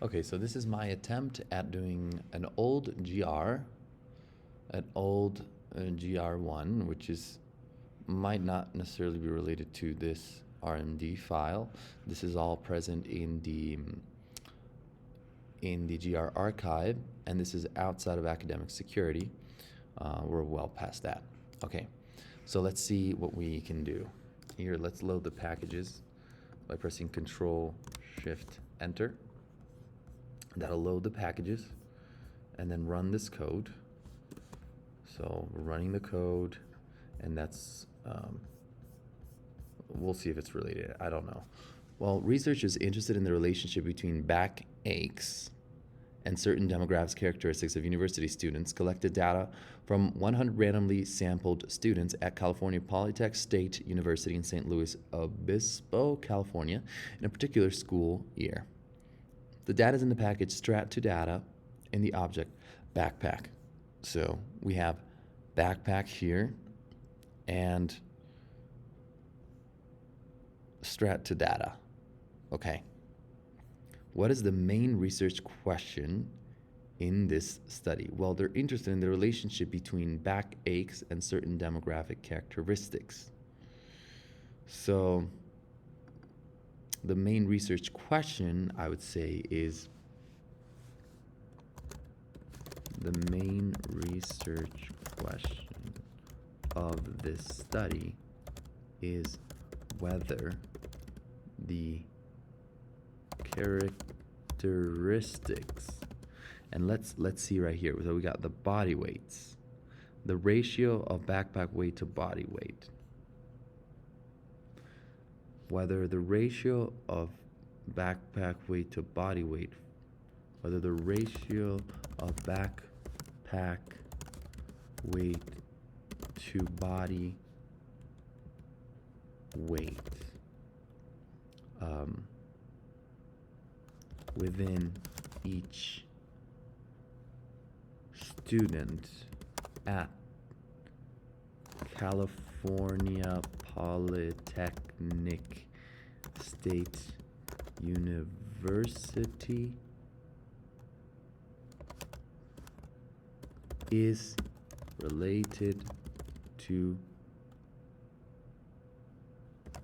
Okay, so this is my attempt at doing an old GR1, which is might not necessarily be related to this RMD file. This is all present in the GR archive, and this is outside of academic security. We're well past that. Okay, so let's see what we can do. Here, let's load the packages by pressing Control Shift Enter. That'll load the packages and then run this code. So we're running the code, and that's we'll see if it's related. I don't know. Well, research is interested in the relationship between back aches and certain demographic characteristics of university students. Collected data from 100 randomly sampled students at California Polytech State University in St. Louis Obispo, California, in a particular school year. The data is in the package strat to data in the object backpack. So we have backpack here and strat to data. Okay. What is the main research question in this study? Well, they're interested in the relationship between back aches and certain demographic characteristics. So the main research question, I would say, is the main research question of this study is whether the characteristics, and let's see right here. So we got the body weights, the ratio of backpack weight to body weight, whether the ratio of backpack weight to body weight, whether the ratio of backpack weight to body weight within each student at California Polytechnic State University is related to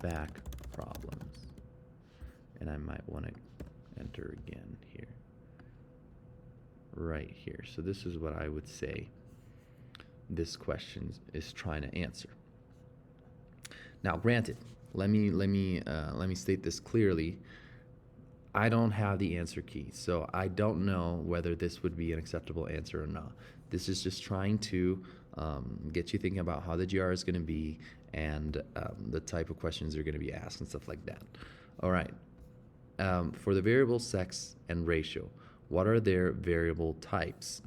back problems. And I might want to enter again here. Right here. So this is what I would say this question is trying to answer. Now, granted, let me state this clearly. I don't have the answer key, so I don't know whether this would be an acceptable answer or not. This is just trying to get you thinking about how the GR is going to be and the type of questions are going to be asked and stuff like that. All right. For the variable sex and ratio, what are their variable types?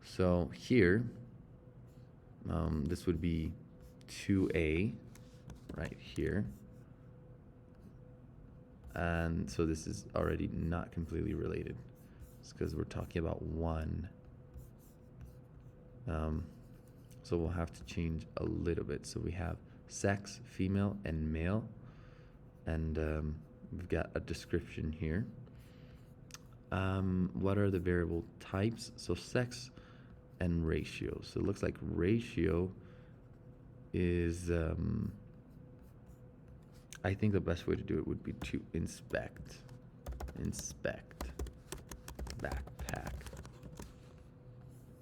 So here, this would be 2A right here. And so this is already not completely related. It's because we're talking about one. So we'll have to change a little bit. So we have sex, female, and male. And we've got a description here. What are the variable types? So sex and ratio. So it looks like ratio is, I think the best way to do it would be to inspect backpack.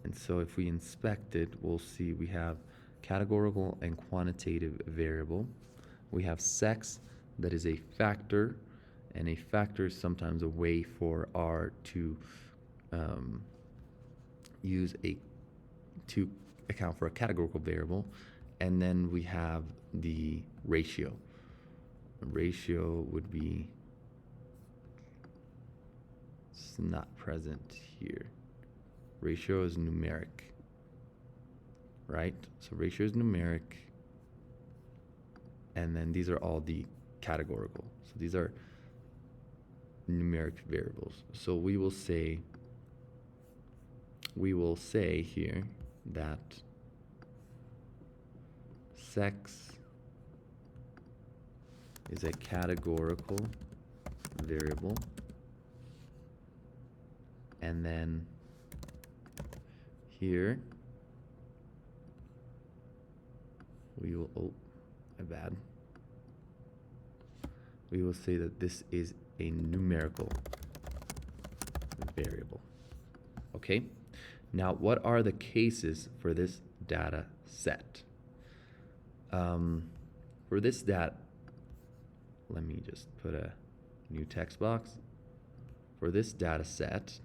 And so if we inspect it, we'll see we have categorical and quantitative variable. We have sex, that is a factor, and a factor is sometimes a way for R to to account for a categorical variable. And then we have the ratio. The ratio would be, it's not present here. Ratio is numeric, right? So ratio is numeric, and then these are all the categorical. So these are numeric variables. So we will say here that sex is a categorical variable And then here we will, oh, my bad. We will say that this is a numerical variable. Okay? Now, what are the cases for this data set? For this data, let me just put a new text box. For this data set,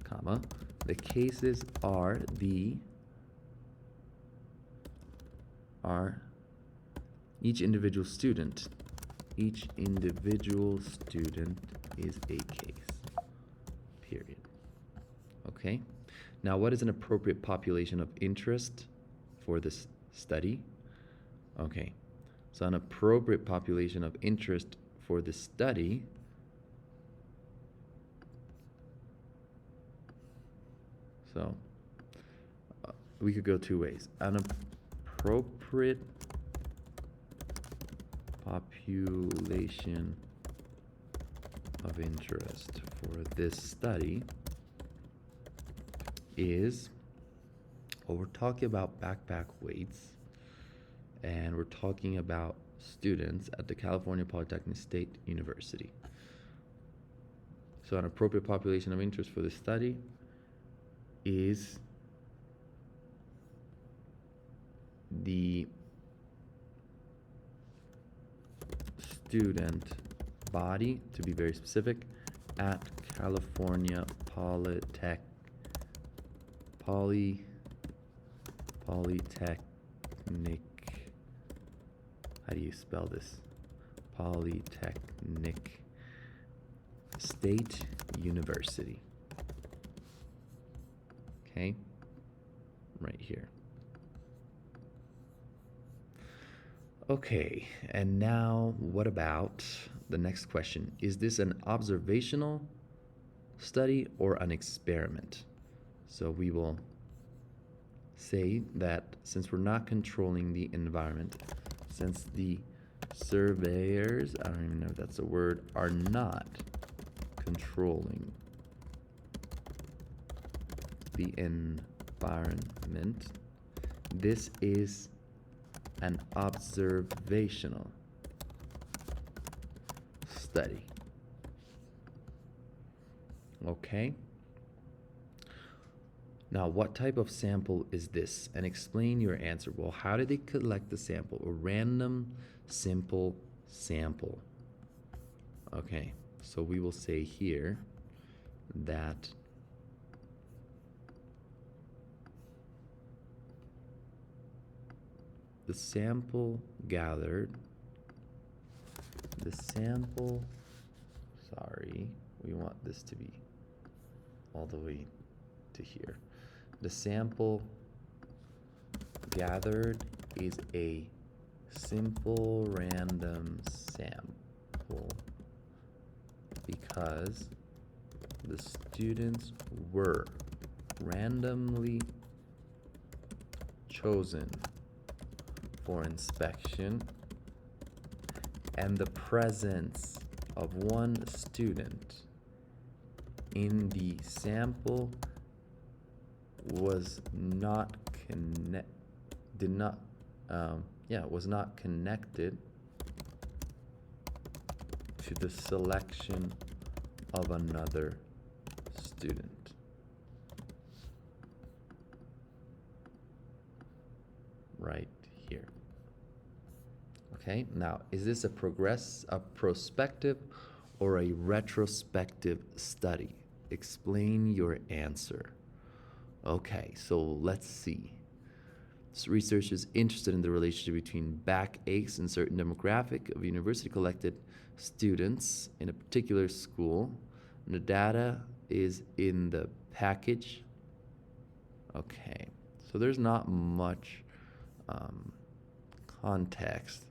comma, the cases are each individual student. Each individual student is a case, period. Okay? Now, what is an appropriate population of interest for this study? Okay, so an appropriate population of interest for this study we could go two ways. An appropriate population of interest for this study is, well, we're talking about backpack weights, and we're talking about students at the California Polytechnic State University. So an appropriate population of interest for this study is the student body, to be very specific, at California Polytechnic, how do you spell this? Polytechnic State University. Okay, right here. Okay, and now what about the next question? Is this an observational study or an experiment? So we will say that since we're not controlling the environment, since the surveyors, I don't even know if that's a word, are not controlling the environment, this is an observational study. Okay? Now, what type of sample is this? And explain your answer. Well, how did they collect the sample? A random, simple sample. Okay, so we will say here that the sample gathered, we want this to be all the way to here. The sample gathered is a simple random sample because the students were randomly chosen for inspection, and the presence of one student in the sample was not connected to the selection of another student. Right here. Okay, now is this a prospective or a retrospective study? Explain your answer. Okay, so let's see. This research is interested in the relationship between backaches and certain demographic of university collected students in a particular school. And the data is in the package. Okay, so there's not much context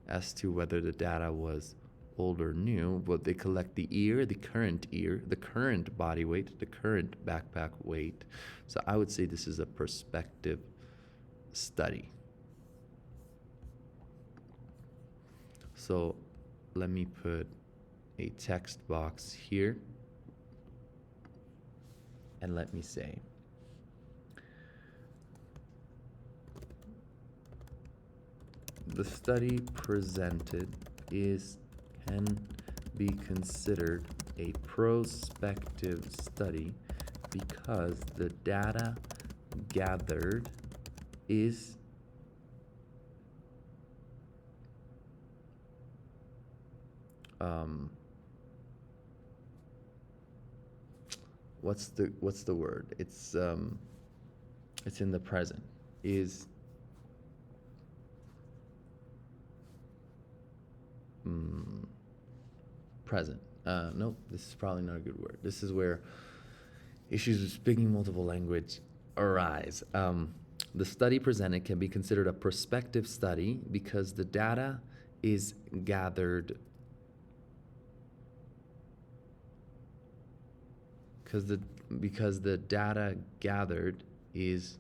as to whether the data was old or new, but they collect the current body weight, the current backpack weight. So I would say this is a prospective study. So let me put a text box here, and let me say, the study presented can be considered a prospective study because the data gathered is what's the word? It's in the present. Is present. Nope, this is probably not a good word. This is where issues with speaking multiple language arise. The study presented can be considered a prospective study because the data is gathered because the data gathered is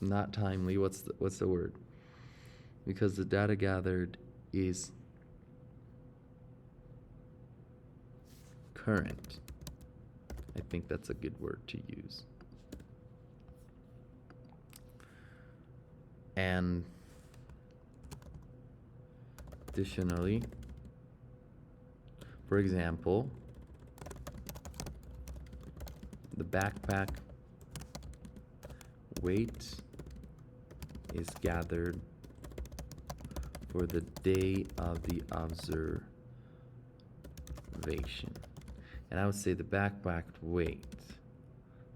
not timely. What's the word? Because the data gathered is current. I think that's a good word to use. And additionally, for example, the backpack weight is gathered for the day of the observation. And I would say the backpack weight,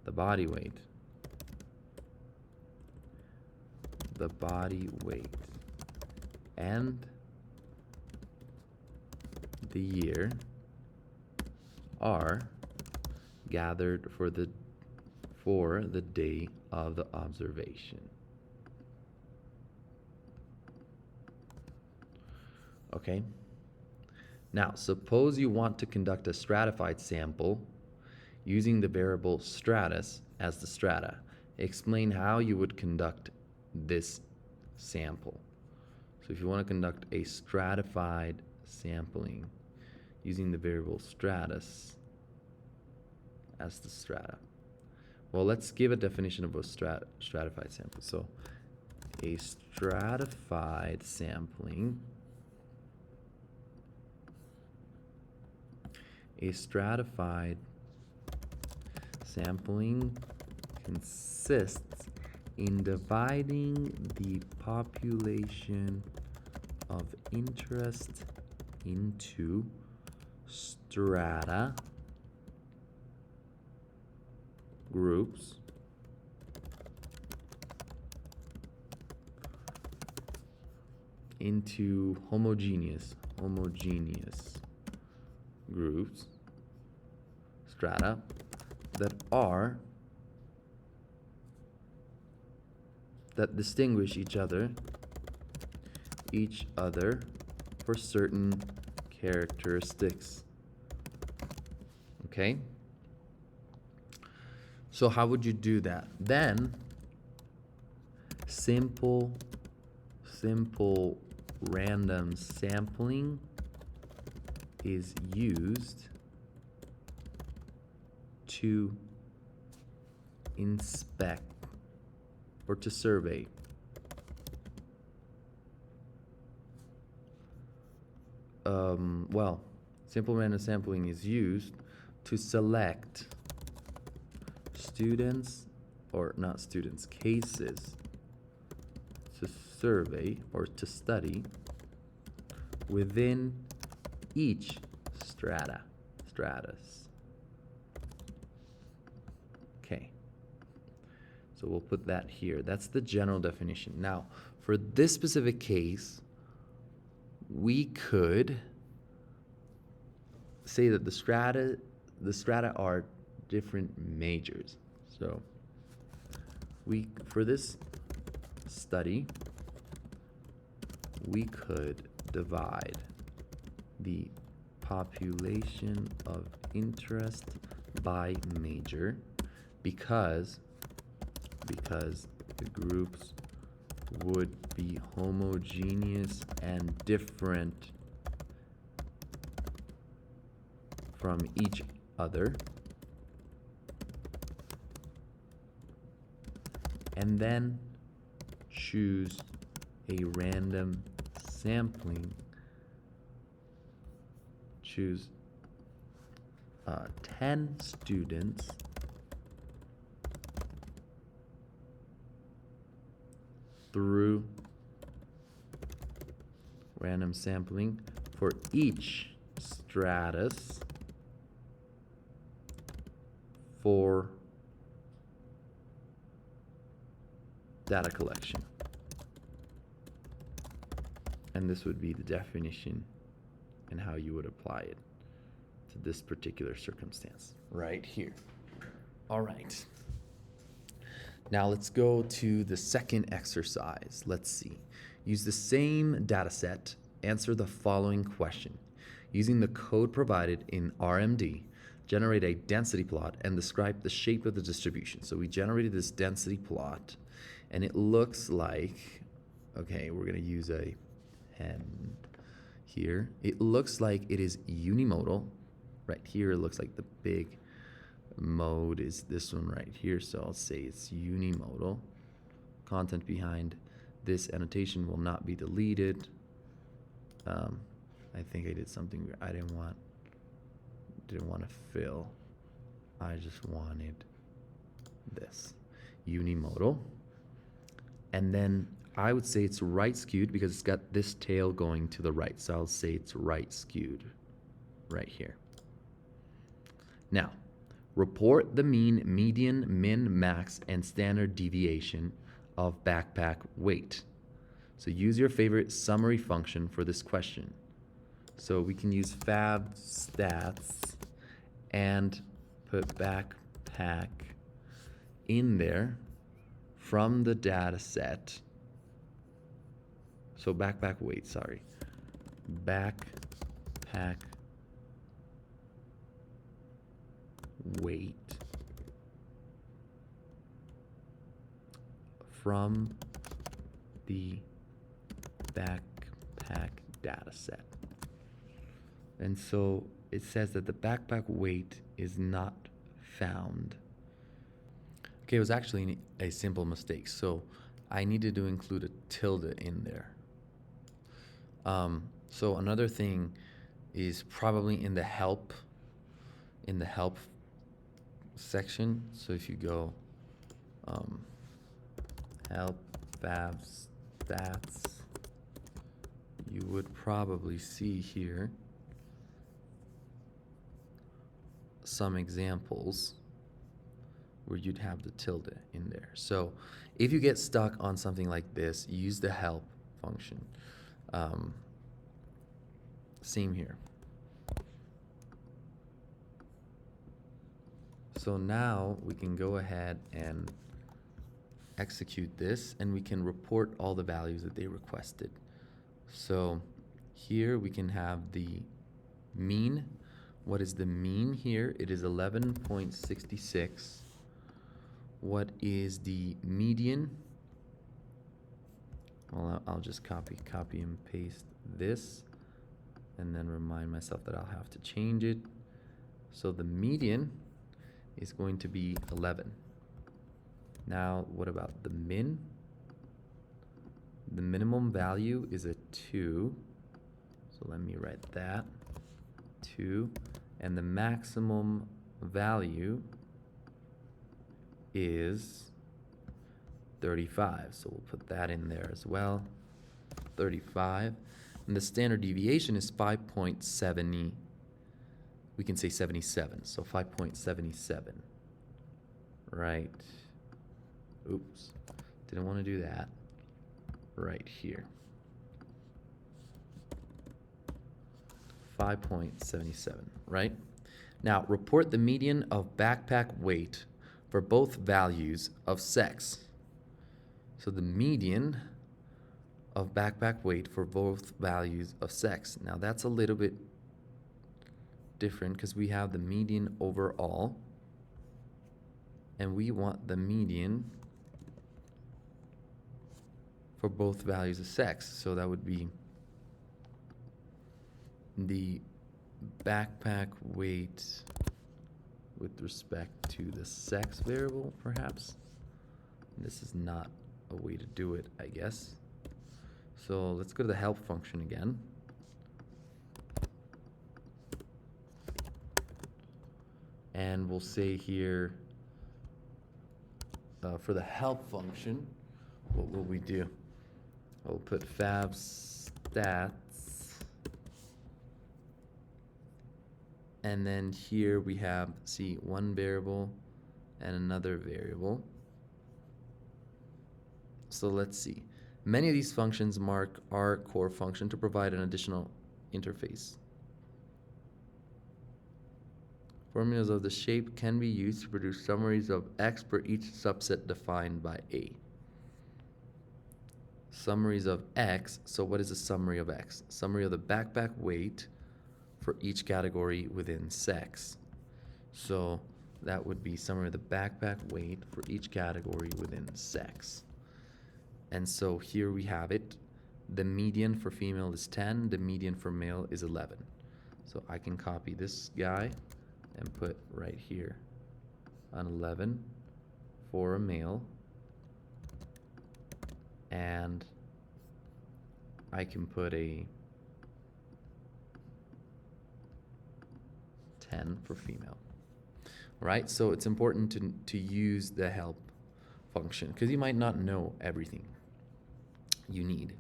the body weight, and the year are gathered for the day of the observation. Okay? Now, suppose you want to conduct a stratified sample using the variable stratus as the strata. Explain how you would conduct this sample. So if you want to conduct a stratified sampling using the variable stratus as the strata. Well, let's give a definition of a stratified sample. So a stratified sampling consists in dividing the population of interest into strata groups into homogeneous groups, strata, that distinguish each other for certain characteristics. Okay? So how would you do that? Then simple random sampling is used to inspect or to survey simple random sampling is used to select cases to survey or to study within each stratus. Okay, so we'll put that here. That's the general definition. Now, for this specific case, we could say that the strata are different majors. So for this study, we could divide the population of interest by major. because the groups would be homogeneous and different from each other, and then choose a random sampling, choose 10 students through random sampling for each stratus for data collection. And this would be the definition and how you would apply it to this particular circumstance right here. All right. Now let's go to the second exercise. Let's see. Use the same data set. Answer the following question. Using the code provided in RMD, generate a density plot and describe the shape of the distribution. So we generated this density plot, and it looks like, okay, we're going to use a pen here. It looks like it is unimodal. Right here, it looks like the big mode is this one right here, so I'll say it's unimodal. Content behind this annotation will not be deleted. I think I did something I didn't want to fill. I just wanted this unimodal, and then I would say it's right skewed because it's got this tail going to the right, so I'll say it's right skewed right here. Now, report the mean, median, min, max, and standard deviation of backpack weight. So use your favorite summary function for this question. So we can use fab stats and put backpack in there from the data set. So backpack weight, sorry. Backpack weight from the backpack data set. And so it says that the backpack weight is not found. Okay, it was actually a simple mistake. So I needed to include a tilde in there. So another thing is probably in the help section. So if you go help fab stats, you would probably see here some examples where you'd have the tilde in there. So if you get stuck on something like this, use the help function. Same here. So now we can go ahead and execute this, and we can report all the values that they requested. So here we can have the mean. What is the mean here? It is 11.66. What is the median? Well, I'll just copy and paste this, and then remind myself that I'll have to change it. So the median is going to be 11. Now, what about the min? The minimum value is a 2. So let me write that, 2. And the maximum value is 35. So we'll put that in there as well, 35. And the standard deviation is 5.70. We can say 77, so 5.77, right? Oops, didn't want to do that. Right here. 5.77, right? Now, report the median of backpack weight for both values of sex. So the median of backpack weight for both values of sex. Now, that's a little bit different because we have the median overall, and we want the median for both values of sex. So that would be the backpack weight with respect to the sex variable, perhaps. This is not a way to do it, I guess. So let's go to the help function again. And we'll say here, for the help function, what will we do? We'll put fav stats. And then here we have, see, one variable and another variable. So let's see. Many of these functions mark our core function to provide an additional interface. Formulas of the shape can be used to produce summaries of X for each subset defined by A. Summaries of X, so what is a summary of X? Summary of the backpack weight for each category within sex. So that would be summary of the backpack weight for each category within sex. And so here we have it. The median for female is 10, the median for male is 11. So I can copy this guy and put right here an 11 for a male, and I can put a 10 for female. Right? So it's important to use the help function because you might not know everything you need.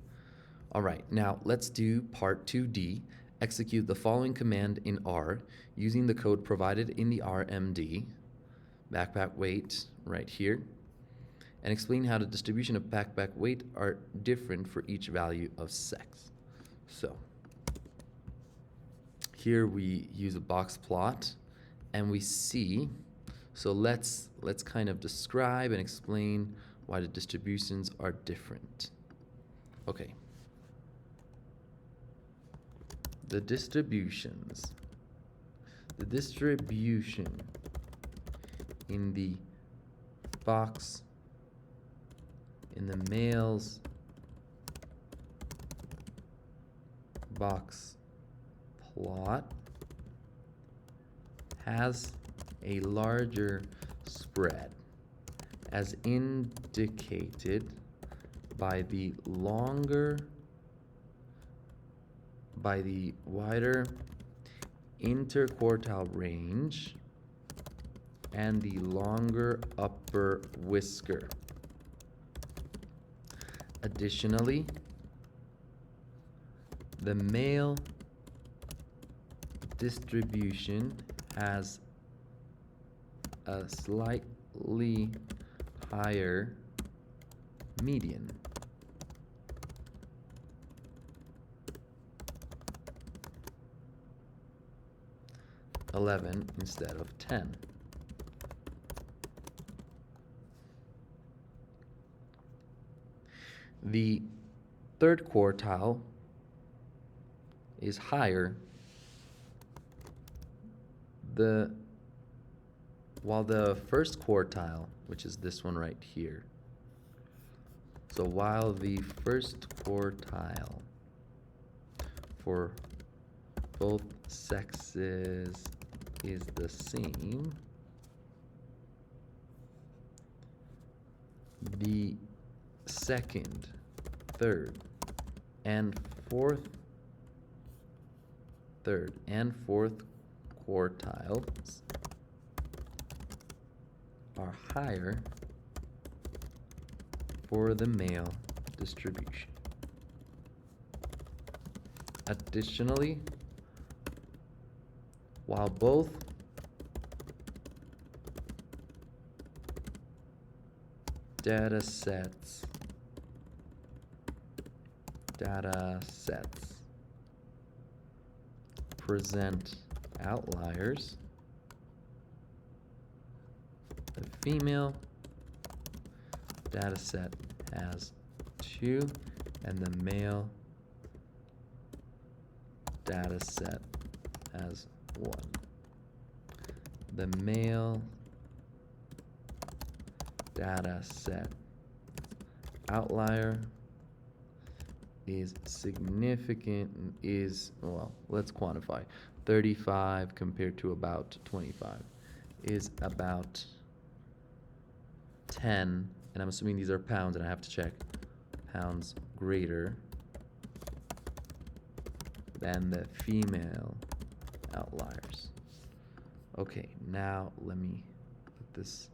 All right, now let's do part 2D. Execute the following command in R using the code provided in the RMD, backpack weight right here, and explain how the distribution of backpack weight are different for each value of sex. So here we use a box plot and we see, so let's kind of describe and explain why the distributions are different. Okay. The distribution in the box, in the males box plot has a larger spread as indicated by the wider interquartile range and the longer upper whisker. Additionally, the male distribution has a slightly higher median. (11) instead of 10. The third quartile is higher, while the first quartile, which is this one right here, so while the first quartile for both sexes is the same, the second, third, and fourth quartiles are higher for the male distribution. Additionally, while both data sets present outliers, the female data set has 2 and the male data set has 1. The male data set outlier is significant, well, let's quantify. 35 compared to about 25 is about 10, and I'm assuming these are pounds, and I have to check, pounds greater than the female outliers. Okay, now let me put this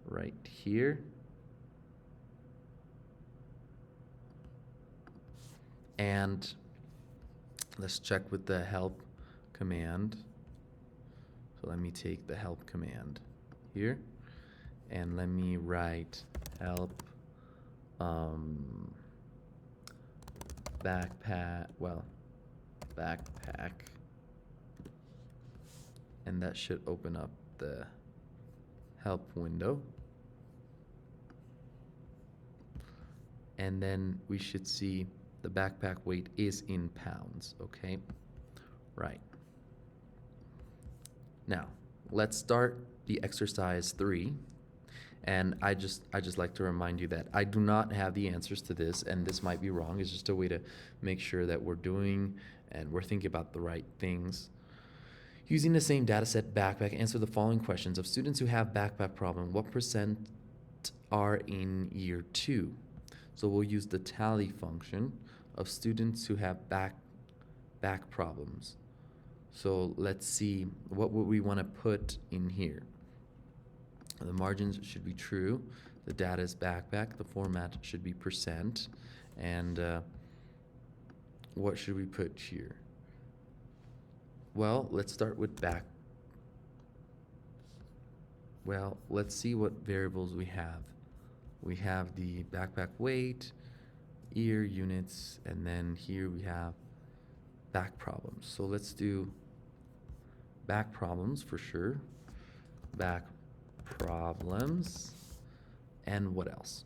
right here. And let's check with the help command. So let me take the help command here, and let me write help backpack, and that should open up the help window. And then we should see the backpack weight is in pounds, okay? Right. Now, let's start the exercise 3. And I just like to remind you that I do not have the answers to this, and this might be wrong. It's just a way to make sure that we're doing and we're thinking about the right things. Using the same data set backpack, answer the following questions. Of students who have backpack problem, what percent are in year 2? So we'll use the tally function of students who have back problems. So let's see, what would we want to put in here? The margins should be true. The data is backpack. The format should be percent. And what should we put here? Well, let's start with back. Well, let's see what variables we have. We have the backpack weight, year, units, and then here we have back problems. So let's do back problems for sure. Back problems, and what else?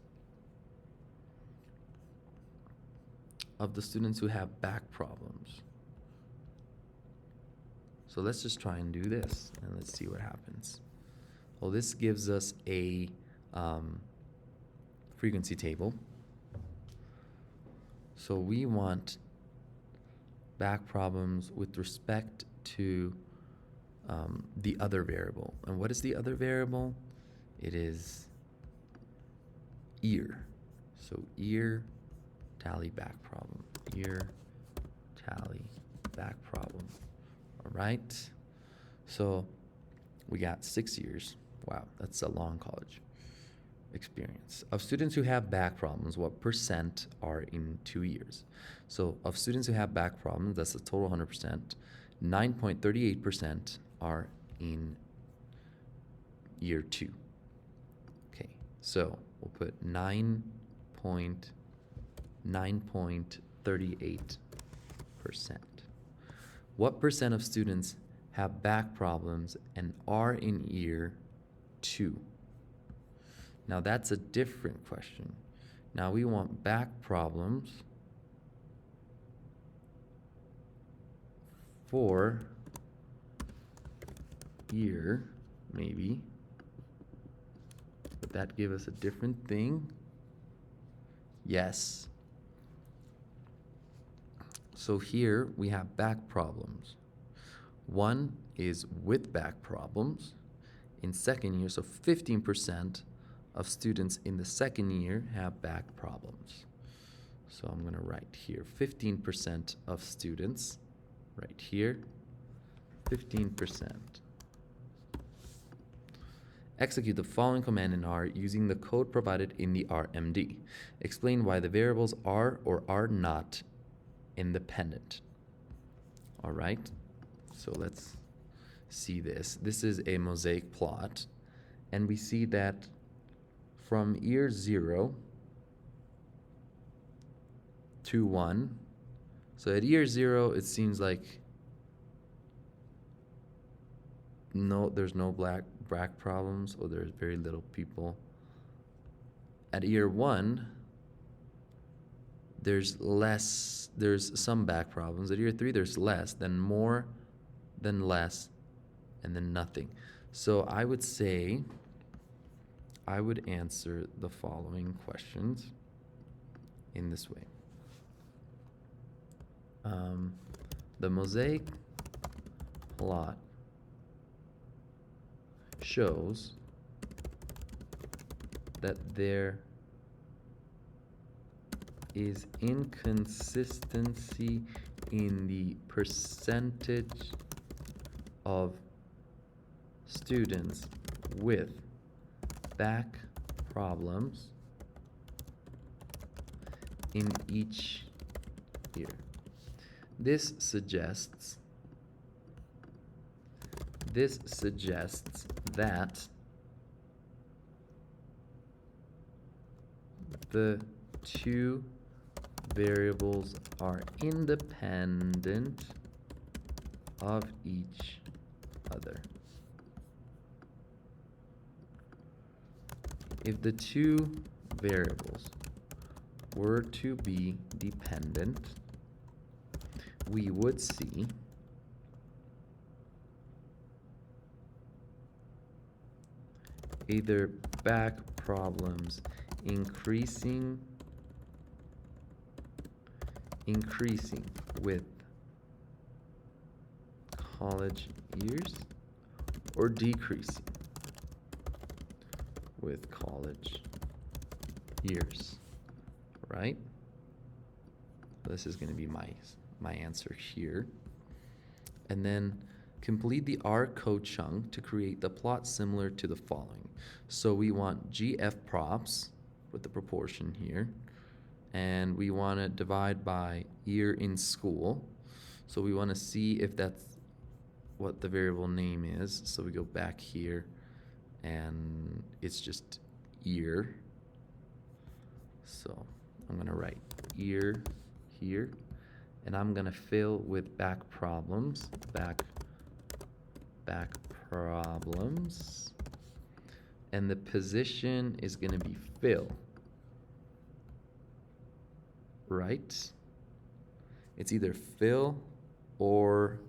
Of the students who have back problems. So let's just try and do this, and let's see what happens. Well, this gives us a frequency table. So we want back problems with respect to the other variable. And what is the other variable? It is year. So year tally back problem. Year tally back problem. All right. So we got 6 years. Wow, that's a long college experience. Of students who have back problems, what percent are in 2 years? So of students who have back problems, that's a total 100%. 9.38% are in year 2. Okay, so we'll put 9.38%. What percent of students have back problems and are in year 2? Now that's a different question. Now we want back problems for year, maybe. Would that give us a different thing? Yes. So here we have back problems. One is with back problems in second year, so 15% of students in the second year have back problems. So I'm going to write here 15% of students, right here, 15%. Execute the following command in R using the code provided in the RMD. Explain why the variables are or are not independent. All right, so let's see this. This is a mosaic plot, and we see that from year 0 to 1, so at year 0, it seems like there's no back problems, or there's very little people. At year 1, there's some back problems. At year 3, there's less, then more, then less, and then nothing. So I would say I would answer the following questions in this way. The mosaic plot shows that there is inconsistency in the percentage of students with back problems in each year. This suggests that the two variables are independent of each other. If the two variables were to be dependent, we would see either back problems increasing with college years or decreasing with college years, right? This is going to be my answer here. And then complete the R code chunk to create the plot similar to the following. So we want GF props with the proportion here, and we want to divide by year in school. So we want to see if that's what the variable name is. So we go back here and it's just year. So I'm going to write year here, and I'm going to fill with back problems, back problems, and the position is going to be fill, right? It's either fill or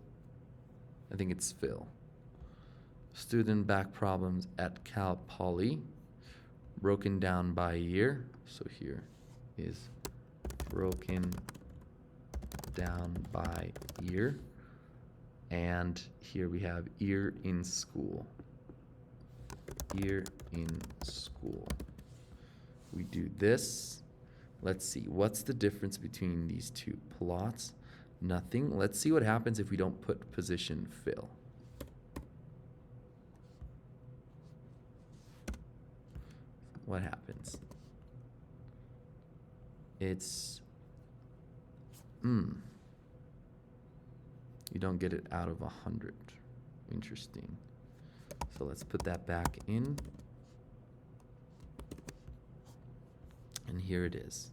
I think it's fill. Student back problems at Cal Poly, broken down by year. So here is broken down by year. And here we have year in school. Year in school. We do this. Let's see, what's the difference between these two plots? Nothing. Let's see what happens if we don't put position fill. What happens? It's you don't get it out of 100. Interesting. So let's put that back in. And here it is.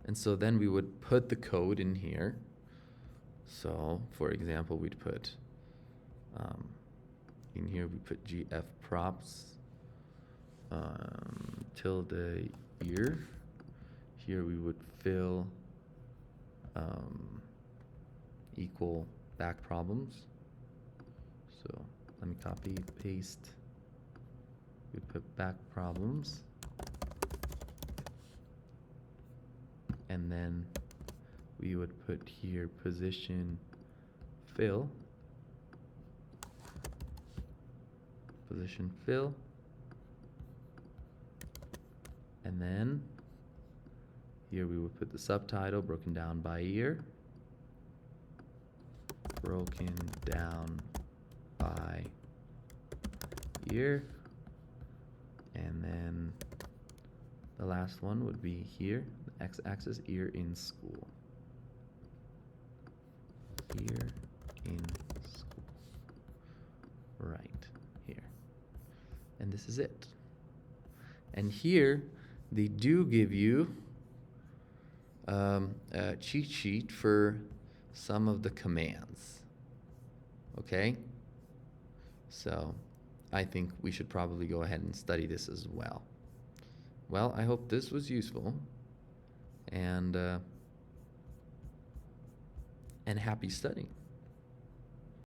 And so then we would put the code in here. So for example, we'd put in here we put GF props tilde year. Here we would fill equal back problems. So let me copy, paste. We put back problems. And then we would put here position fill. Position fill. And then here we would put the subtitle broken down by year. Broken down by year. And then the last one would be here, the x-axis, year in school. Year in school. Right here. And this is it. And here, they do give you a cheat sheet for some of the commands. Okay? So I think we should probably go ahead and study this as well. Well, I hope this was useful, and happy studying.